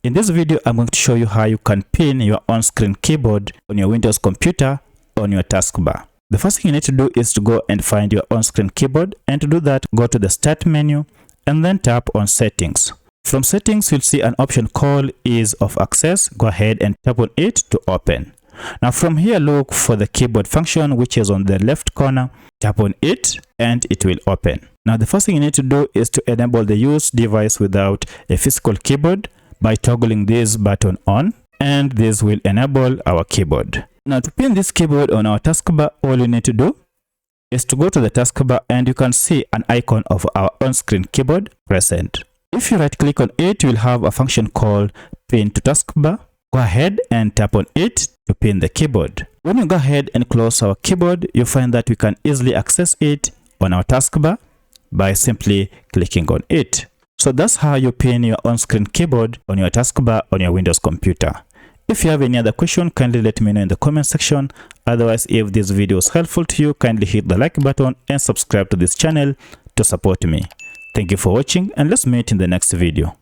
In this video, I'm going to show you how you can pin your on-screen keyboard on your Windows computer on your taskbar. The first thing you need to do is to go and find your on-screen keyboard, and to do that, go to the Start menu and then tap on Settings. From Settings, you'll see an option called Ease of Access. Go ahead and tap on it to open. Now from here, look for the keyboard function, which is on the left corner. Tap on it and it will open. Now the first thing you need to do is to enable the use device without a physical keyboard by toggling this button on, and this will enable our keyboard. Now to pin this keyboard on our taskbar, all you need to do is to go to the taskbar and you can see an icon of our on-screen keyboard present. If you right click on it, you'll have a function called Pin to Taskbar. Go ahead and tap on it to pin the keyboard. When you go ahead and close our keyboard, you find that we can easily access it on our taskbar by simply clicking on it. So that's how you pin your on-screen keyboard on your taskbar on your Windows computer. If you have any other question, kindly let me know in the comment section. Otherwise, if this video is helpful to you, kindly hit the like button and subscribe to this channel to support me. Thank you for watching, and let's meet in the next video.